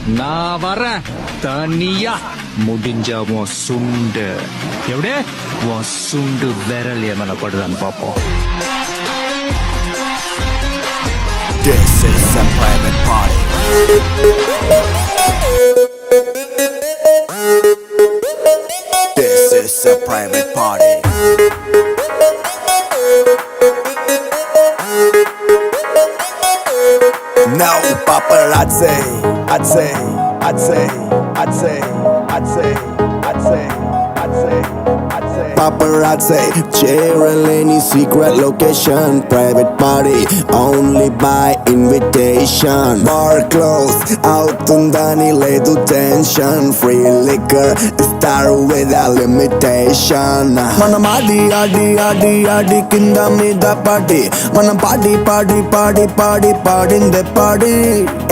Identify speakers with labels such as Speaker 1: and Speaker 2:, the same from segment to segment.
Speaker 1: நான் வரேன் தனியா. முடிஞ்சா உன் சுண்டு எப்படி உன் சுண்டு விரல் எமன படுதான்னு பார்ப்போம்.
Speaker 2: This is a private party. This is a private party. No paparazzi. I'd say paparazzi. Cheryl any secret location. Private party only by invitation. Bar closed out undani ledu tension. Free liquor star without limitation. Manam adi kinda mida party. Manam party in the party.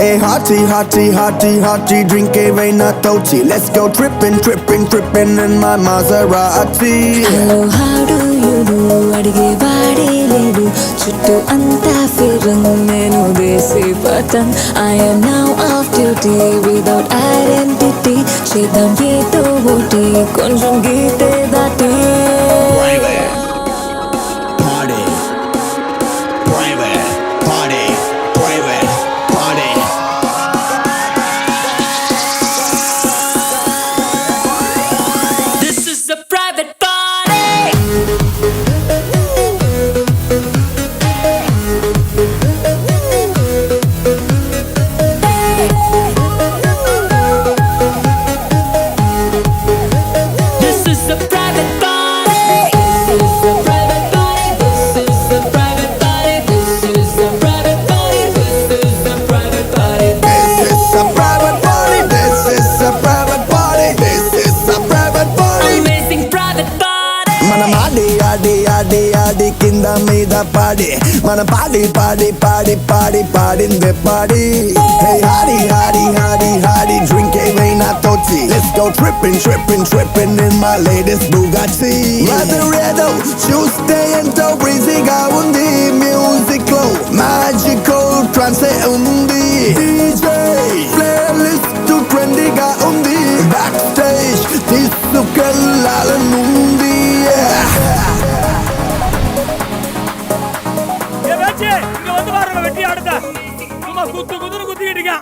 Speaker 2: Hey hearty drink a veina tochi. Let's go trippin' in my Maserati.
Speaker 3: Hello, how do you do? Adige vaade ledu chuttu anta firung nenu desi patan. I am now off duty without identity. Chedam geeto booty konjam geete dati.
Speaker 2: Private party.
Speaker 3: This is a private party. This is a private party. This is a private party. This is a private party. This is a private party. This is a private party.
Speaker 2: This is a private party. This is a private party. This is a private party.
Speaker 3: Amazing private party.
Speaker 2: Manam adi kinda mida party. Manam party in the party. Hey hardy drink a veina tochi. Let's go trippin' in my latest Bugatti. Maserati Tuesday ento breezy ga undi. Music low magical trance undi. DJ playlist to trendy ga undi. Backstage tisukellala nundi.
Speaker 4: இங்க வந்து பாருங்க வெட்டி ஆடுதா சும்மா குத்துன்னு குத்திக்கிட்டீங்க.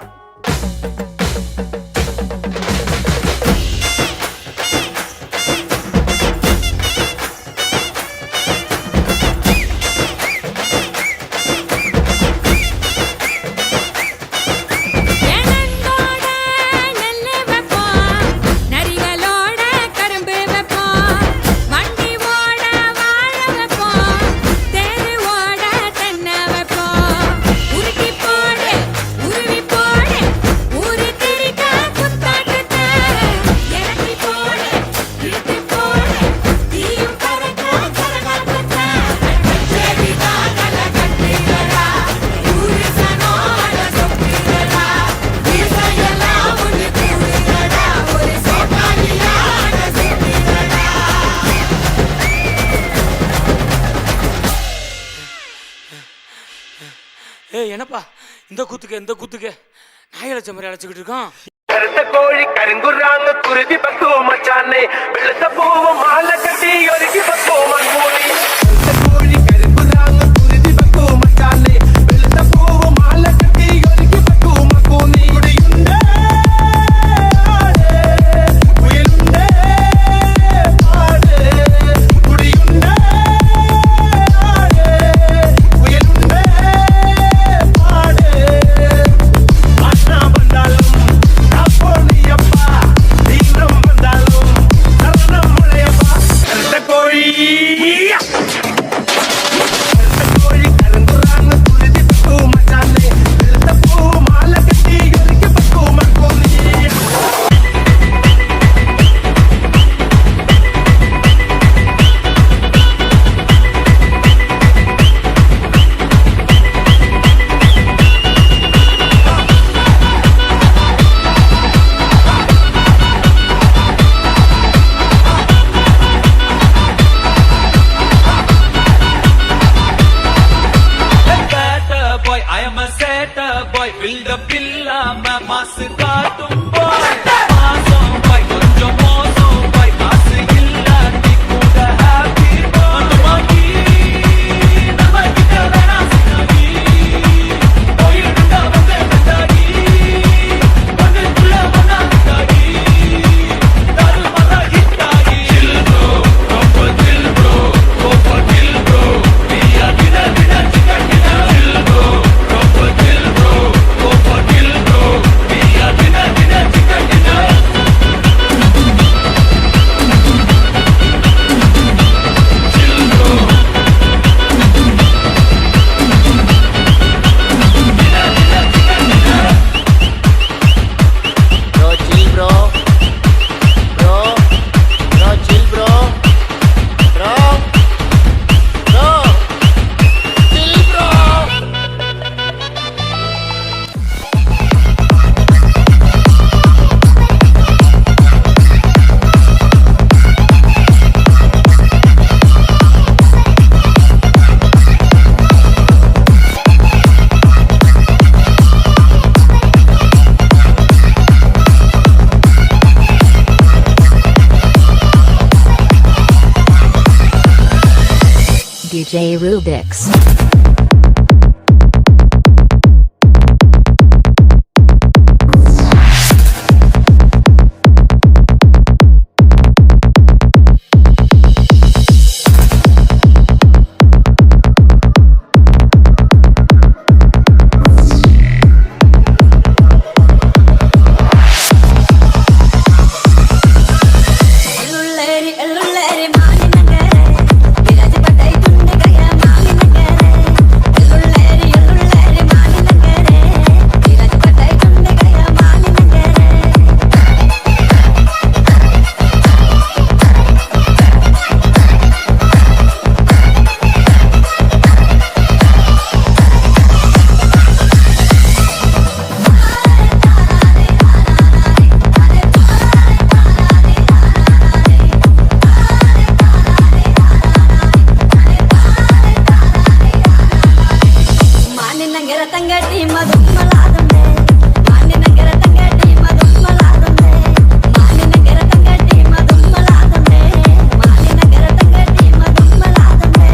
Speaker 3: எனங்கோட நெல்லு வெப்போம், நரிகளோட கரும்பு வெப்போம், வண்டி ஓட வாழ வெப்போம், தேரு ஓட தென்னை வெப்போம், உருட்டி போடு, உருவி போடு, ஊரு திரிக்க குத்தாட்டத்தை, இறக்கி போடு, இழுத்து போடு, தீயும் பறக்க கரகாட்டத்தை, கச்சேரிதா கல கட்டிடடா, ஊரு சனோட சொப்பிடடா, வீசையெல்லாம் ஒன்று கூடுடடா, ஒரு சோட்டானியான சுத்திடடா.
Speaker 4: ஏய் என்னப்பா இந்த குத்துக்கு நாய் அழைச்ச மாதிரி அழைச்சிக்கிட்டு இருக்கான்.
Speaker 5: கருத்த கோழி கருங்குறாங்க குருதி பக்குவ மச்சானே வெளுத்த பூவும் மாலை கட்டி ஒருக்கி பக்குவ மண்மூடி கருத்த கோழி கருங்குறாங்க குருதி பக்குவ மச்சானே வெளுத்த பூவும் மாலை கட்டி ஒருக்கி பக்குவ மக்கூனி குடியுண்டே புயலுண்டே பாடு குடியுண்டே புயலுண்டே பாடு அண்ணா வந்தாலும் அப்போனியப்பா தீவிரம் வந்தாலும் சரணம் முளையப்பா கருத்த கோழி காட்டும் பாய் மாசம் பாய் கொஞ்சம் மோசம் பாய் காசு இல்லாட்டி கூட ஹாப்பி பாய் மாக்கி நம்ம கிட்ட வேணாம் சினாடி போயிடுண்டா வந்தாடி வந்துக்குள்ள வந்தாடி தாரு மதா ஹிட்டாடி chill bro ரொம்ப chill bro ரொம்ப chill bro பியா கிட கிட சிக்க கிட chill bro ரொம்ப chill bro ரொம்ப chill bro பியா கிட கிட சிக்க கிட
Speaker 6: Bro, chill, bro. Bro, bro, chill, bro. Bro, bro, chill, bro.
Speaker 3: DJ Rubix.
Speaker 7: ఎల్లుల్లేరి ఎల్లుల్లేరి మానినగరే విరాజి పట్టై తుండగయ మానినగరే ఎల్లుల్లేరి ఎల్లుల్లేరి మానినగరే విరాజి పట్టై తుండగయ మానినగరే మానినగర తంగటి మధుమలాదమే మానినగర తంగటి మధుమలాదమే మానినగర తంగటి మధుమలాదమే మానినగర తంగటి మధుమలాదమే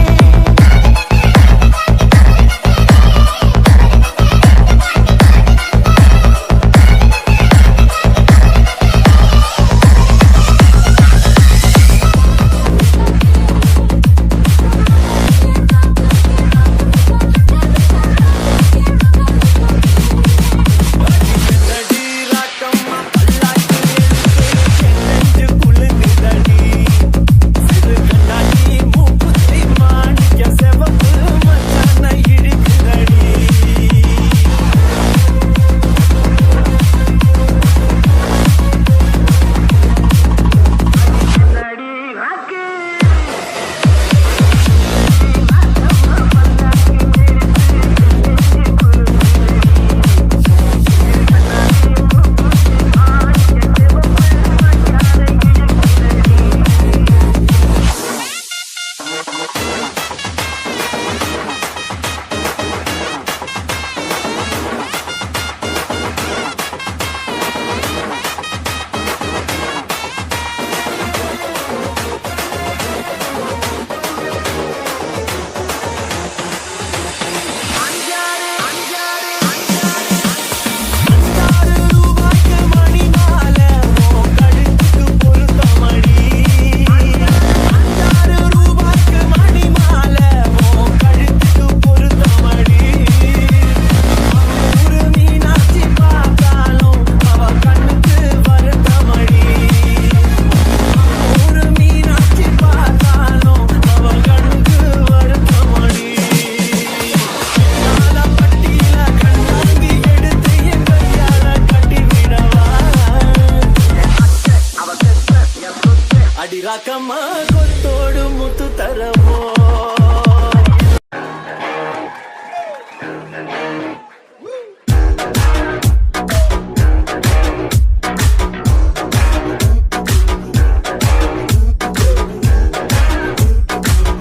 Speaker 5: అడిరాకమ్మ కొత్తోడు Muthu తరమో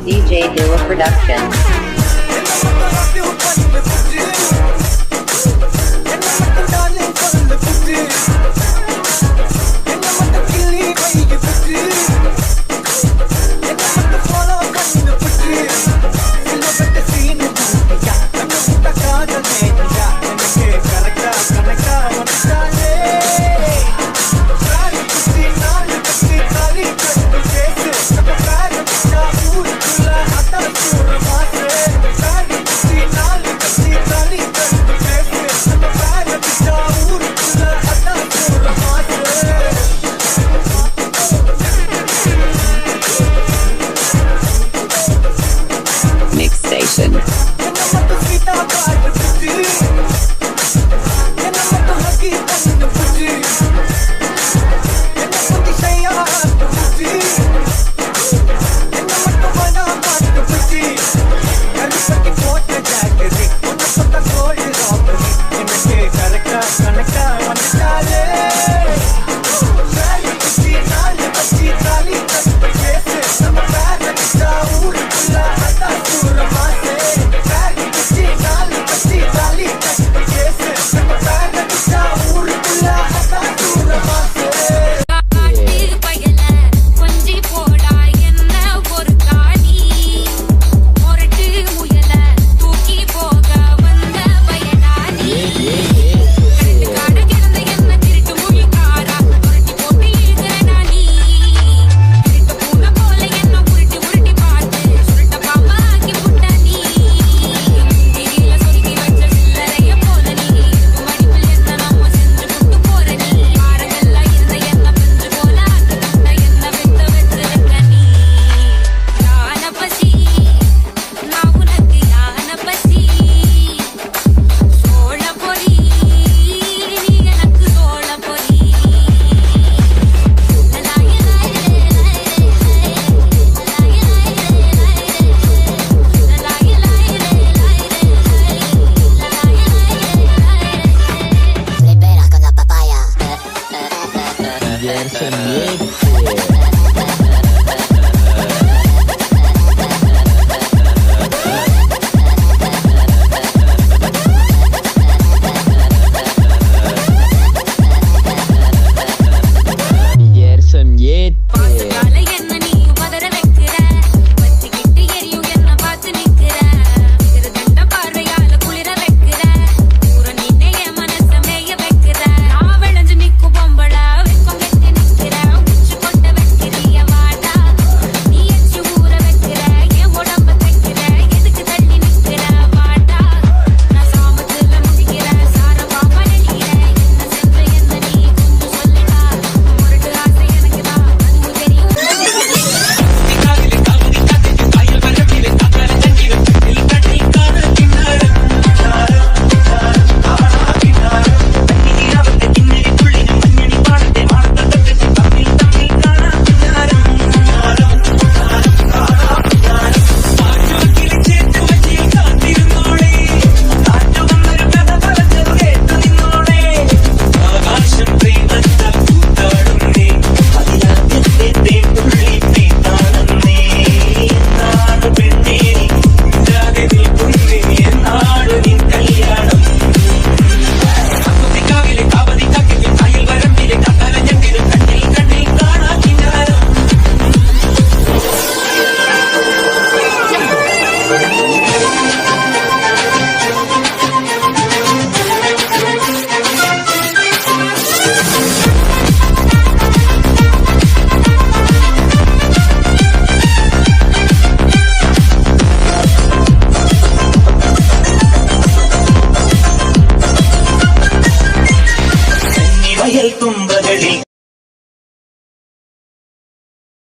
Speaker 8: DJ Dua Productions.
Speaker 2: என்ன
Speaker 5: வயல் தும்ப